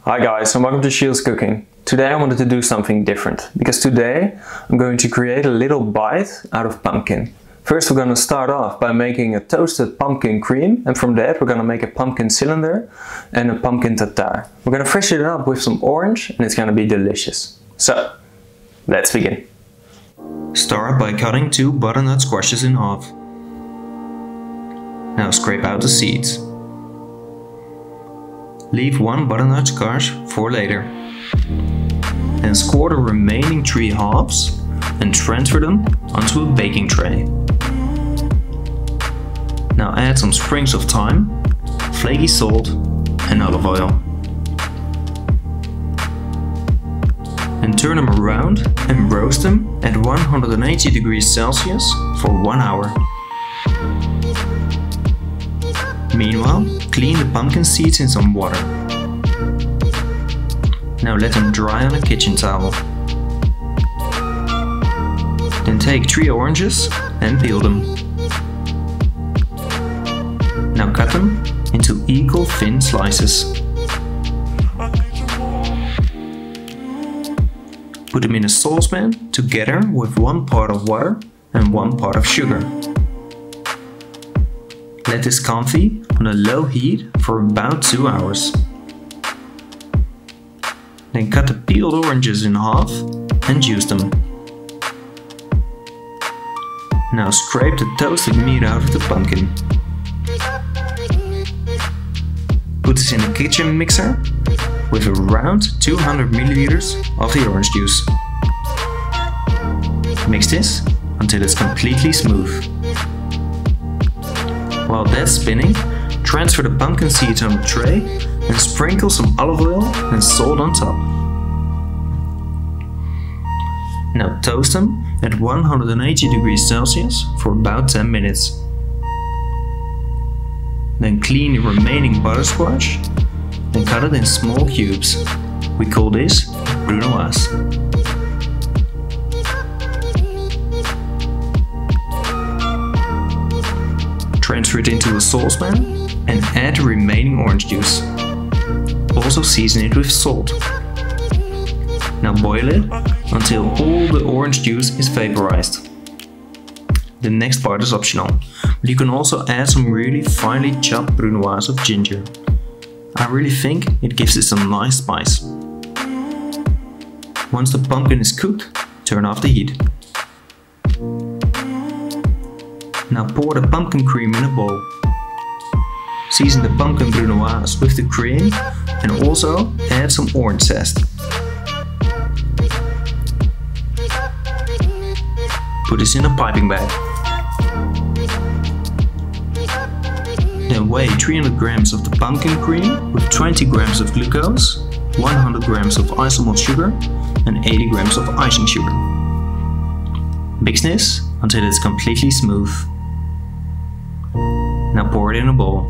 Hi guys, and welcome to Shields Cooking. Today I wanted to do something different, because today I'm going to create a little bite out of pumpkin. First we're going to start off by making a toasted pumpkin cream, and from that we're going to make a pumpkin cylinder and a pumpkin tartare. We're going to freshen it up with some orange and it's going to be delicious. So, let's begin. Start by cutting 2 butternut squashes in half. Now scrape out the seeds. Leave 1 butternut squash for later. Then score the remaining 3 halves and transfer them onto a baking tray. Now add some sprigs of thyme, flaky salt and olive oil. And turn them around and roast them at 180 degrees Celsius for 1 hour. Meanwhile, clean the pumpkin seeds in some water. Now let them dry on a kitchen towel. Then take 3 oranges and peel them. Now cut them into equal thin slices. Put them in a saucepan together with 1 part of water and 1 part of sugar. Let this confit on a low heat for about 2 hours. Then cut the peeled oranges in half and juice them. Now scrape the toasted meat out of the pumpkin. Put this in a kitchen mixer with around 200 milliliters of the orange juice. Mix this until it's completely smooth. While that's spinning, transfer the pumpkin seeds on the tray and sprinkle some olive oil and salt on top. Now toast them at 180 degrees Celsius for about 10 minutes. Then clean the remaining buttersquash and cut it in small cubes. We call this brunoise. Transfer it into a saucepan and add the remaining orange juice. Also season it with salt. Now boil it until all the orange juice is vaporized. The next part is optional, but you can also add some really finely chopped brunoise of ginger. I really think it gives it some nice spice. Once the pumpkin is cooked, turn off the heat. Now pour the pumpkin cream in a bowl. Season the pumpkin brunoise with the cream and also add some orange zest. Put this in a piping bag. Then weigh 300 grams of the pumpkin cream with 20 grams of glucose, 100 grams of isomalt sugar and 80 grams of icing sugar. Mix this until it's completely smooth. Now pour it in a bowl.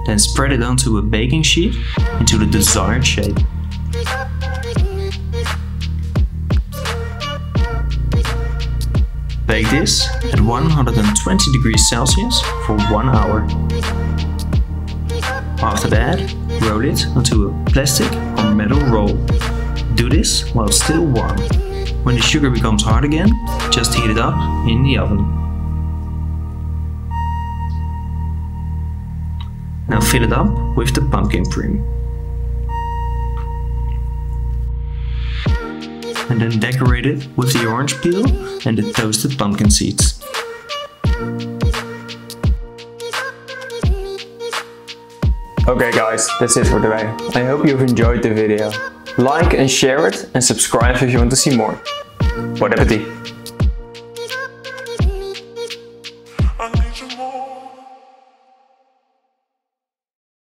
Then spread it onto a baking sheet into the desired shape. Bake this at 120 degrees Celsius for 1 hour. After that, roll it onto a plastic or metal roll. Do this while it's still warm. When the sugar becomes hard again, just heat it up in the oven. Now fill it up with the pumpkin cream. And then decorate it with the orange peel and the toasted pumpkin seeds. Okay guys, that's it for today. I hope you've enjoyed the video. Like and share it and subscribe if you want to see more. Bon appetit!